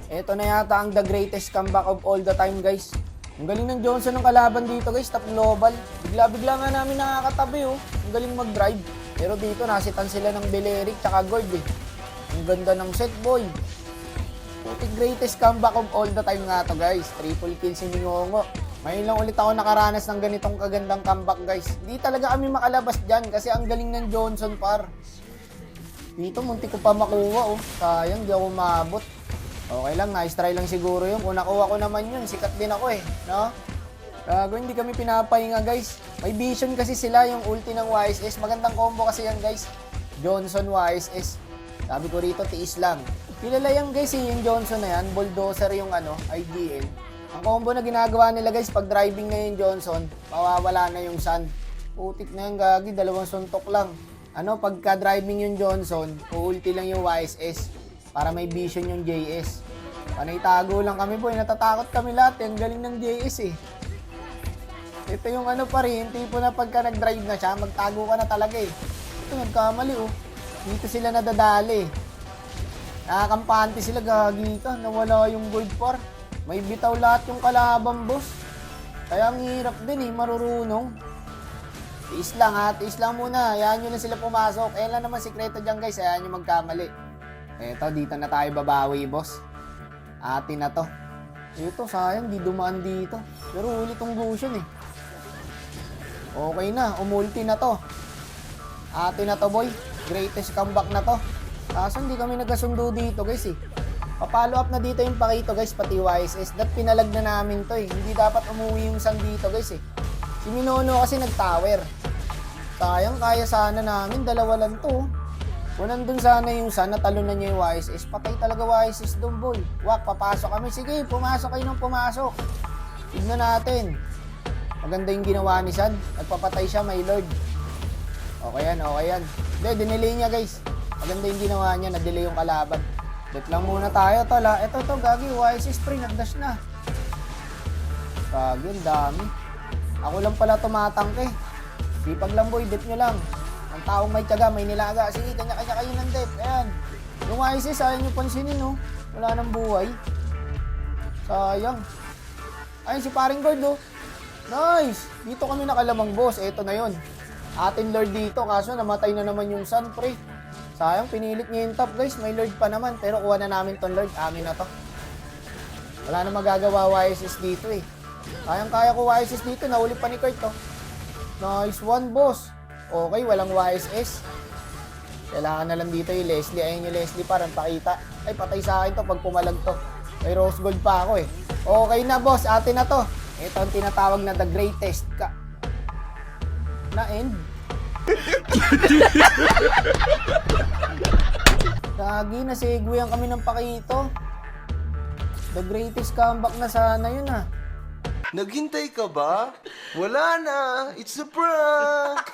Ito na yata ang the greatest comeback of all the time, guys. Ang galing ng Johnson ng kalaban dito, guys. Top global. Bigla-bigla nga namin nakakatabi, oh. Ang galing mag-drive. Pero dito, nasitan sila ng Beleric tsaka Gord, eh. Ang ganda ng set, boy. Putik greatest comeback of all the time nga to, guys. Triple kill si Mingongo. Ngayon lang ulit ako nakaranas ng ganitong kagandang comeback, guys. Hindi talaga kami makalabas dyan kasi ang galing ng Johnson, par. Dito, munti ko pa makuha, oh. Sayang, di ako maabot. Okay lang, nice try lang siguro yun. Kung nakuha ko naman yun, sikat din ako eh, no? Gago, hindi kami pinapahinga, guys. May vision kasi sila, yung ulti ng YSS. Magandang combo kasi yan, guys. Johnson, YSS. Sabi ko rito, tiis lang. Kilala yan, guys, eh, yung Johnson na yan. Bulldozer yung IDL. Ang combo na ginagawa nila, guys, pag driving na yung Johnson, mawawala na yung sun. Putik na yung gagi, dalawang suntok lang. Pagka driving yung Johnson, ulti lang yung YSS. Para may vision yung JS. Panay tago lang kami, boy. Natatakot kami lahat. Ang galing ng JS eh. Ito yung pa rin, tipo na pagka nag-drive na siya, magtago ka na talaga eh. Ito, nagkamali oh. Dito sila nadadali. Nakakampante sila, gagi ka. Nawala yung gold par. May bitaw lahat yung kalaban, boss. Kaya ang hirap din eh, marurunong. Tiis lang ha, tiis lang muna. Hayaan nyo na sila pumasok. Ayan lang naman sikreto dyan, guys. Hayaan nyo magkamali. Eto, dito na tayo babawi, boss. Atin na to. Ito, sayang, di dumaan dito. Pero ulit tong Gusion eh. Okay na, umulti na to. Atin na to, boy. Greatest comeback na to. Kaso hindi kami nagkasundo dito, guys eh. Pa-follow up na dito yung Pakito, guys, pati YSS. Pinalag na namin to eh. Hindi dapat umuwi yung Sun dito, guys eh. Si Minono kasi nag-tower. Sayang, kaya sana namin. Dalawa lang to. Kung nandun sana yung Sun, natalunan niya yung YSS, patay talaga YSS doon, boy. Wak, papasok kami. Sige, pumasok kayo nung pumasok. Tignan natin. Maganda yung ginawa ni Sun. Nagpapatay siya, my lord. Okay yan, okay yan. Hindi, dinelay niya, guys. Maganda yung ginawa niya, na-delay yung kalaban. Bet lang muna tayo, tol, ha. Ito, gagi, YSS pre, nag-dash na. Gagi, ang dami. Ako lang pala tumatangke. Sipag lang, boy, bet nyo lang. Ang taong may tiyaga, may nilaga. Sige, kanya-kanya kayo ng dep. Ayan. Yung YSS, ayaw nyo pansinin, no? Wala nang buhay. Sayang. Ayun, si paring Gord, oh. Nice! Dito kami nakalamang, boss. Eto na yon. Atin Lord dito, kaso namatay na naman yung Sun, pre. Sayang, pinilit niya yung top, guys. May Lord pa naman. Pero kuha na namin ton Lord. Amin na to. Wala na magagawa YSS dito, eh. Kayang-kaya ko YSS dito. Nahuli pa ni Kurt, oh. Nice one, boss. Okay, walang YSS. Kailangan na lang dito yung Leslie. Ayun yung Leslie, parang pakita. Ay, patay sa akin to pag pumalag to. May rose gold pa ako eh. Okay na, boss. Atin na to. Ito ang tinatawag na the greatest na end. Gagi, nasegwayan kami ng Pakito. The greatest comeback na sana yun ah. Naghintay ka ba? Wala na. It's a prank.